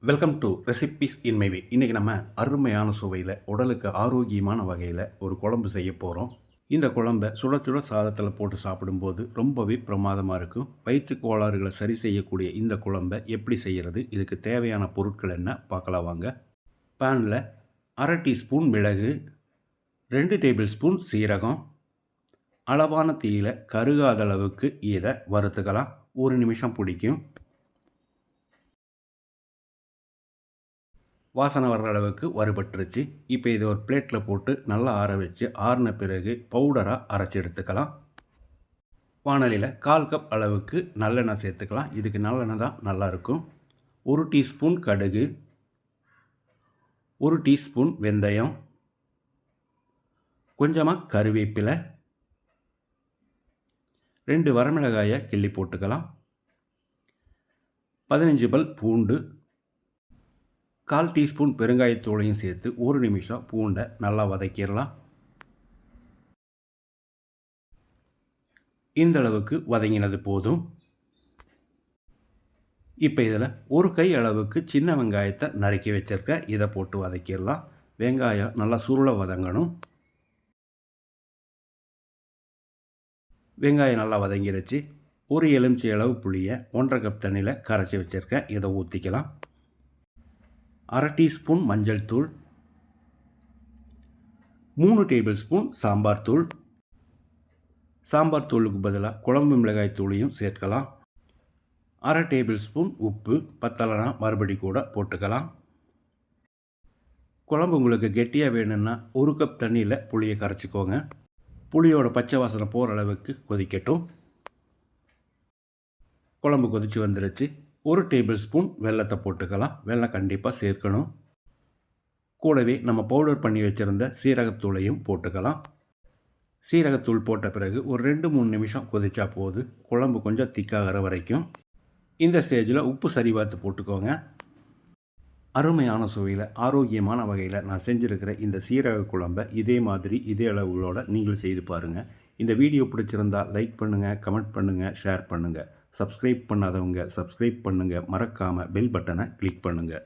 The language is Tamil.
Welcome to recipes in my way. இன்றைக்கி நம்ம அருமையான சுவையில் உடலுக்கு ஆரோக்கியமான வகையில் ஒரு குழம்பு செய்ய போகிறோம். இந்த குழம்பை சுட சுட சாதத்தில் போட்டு சாப்பிடும்போது ரொம்பவே பிரமாதமாக இருக்கும். வயிற்று கோளாறுகளை சரி செய்யக்கூடிய இந்த குழம்பை எப்படி செய்கிறது, இதுக்கு தேவையான பொருட்கள் என்ன பார்க்கலாம் வாங்க. பேனில் 1/2 டீஸ்பூன் மிளகு, 2 டேபிள் ஸ்பூன் சீரகம், அளவான தீயில கருகாத அளவுக்கு இதை வறுத்துக்கலாம். 1 நிமிஷம் பிடிக்கும். வாசனை வர்ற அளவுக்கு வறுபட்டுருச்சு. இப்போ இதை ஒரு பிளேட்டில் போட்டு நல்லா ஆற வச்சு ஆறின பிறகு பவுடராக அரைச்சி எடுத்துக்கலாம். வானலியில் 1/4 கப் அளவுக்கு நல்லெண்ணெய் சேர்த்துக்கலாம். இதுக்கு நல்லெண்ணெய் தான் நல்லாயிருக்கும். 1 டீஸ்பூன் கடுகு, 1 டீஸ்பூன் வெந்தயம், கொஞ்சமாக கருவேப்பிலை, 2 வரமிளகாயை கிள்ளி போட்டுக்கலாம். 15 பல் பூண்டு, 1/4 டீஸ்பூன் பெருங்காயத்தூளையும் சேர்த்து 1 நிமிஷம் பூண்டை நல்லா வதக்கிடலாம். இந்த அளவுக்கு வதங்கினது போதும். இப்போ இதில் 1 கை அளவுக்கு சின்ன வெங்காயத்தை நறுக்கி வச்சிருக்க, இதை போட்டு வதக்கிடலாம். வெங்காயம் நல்லா சுருள வதங்கணும். வெங்காயம் நல்லா வதங்கிருச்சு. 1 எலுமிச்சை அளவு புளியை 1/2 கப் தண்ணியில் கரைச்சி வச்சுருக்கேன், இதை ஊற்றிக்கலாம். 1/2 டீஸ்பூன் மஞ்சள் தூள், 3 டேபிள் ஸ்பூன் சாம்பார் தூள். சாம்பார் தூளுக்கு பதிலாக குழம்பு மிளகாய் தூளையும் சேர்க்கலாம். 1/2 டேபிள் ஸ்பூன் உப்பு, பத்தலைனா மறுபடி கூட போட்டுக்கலாம். குழம்பு உங்களுக்கு கெட்டியாக வேணும்னா 1 கப் தண்ணியில் புளியை கரைச்சிக்கோங்க. புளியோட பச்சை வாசனை போகிற அளவுக்கு கொதிக்கட்டும். குழம்பு கொதித்து வந்துருச்சு. 1 டேபிள் ஸ்பூன் வெல்லத்தை போட்டுக்கலாம். வெல்லம் கண்டிப்பாக சேர்க்கணும். கூடவே நம்ம பவுடர் பண்ணி வச்சுருந்த சீரகத்தூளையும் போட்டுக்கலாம். சீரகத்தூள் போட்ட பிறகு ஒரு 2-3 நிமிஷம் கொதிச்சா போது. குழம்பு கொஞ்சம் திக்காகிற வரைக்கும். இந்த ஸ்டேஜில் உப்பு சரி பார்த்து போட்டுக்கோங்க. அருமையான சுவையில் ஆரோக்கியமான வகையில் நான் செஞ்சுருக்கிற இந்த சீரக குழம்பை இதே மாதிரி இதே அளவுகளோடு நீங்கள் செய்து பாருங்கள். இந்த வீடியோ பிடிச்சிருந்தால் லைக் பண்ணுங்கள், கமெண்ட் பண்ணுங்கள், ஷேர் பண்ணுங்கள். சப்ஸ்கிரைப் பண்ணாதவங்க சப்ஸ்கிரைப் பண்ணுங்கள். மறக்காமல் பெல் பட்டனை கிளிக் பண்ணுங்கள்.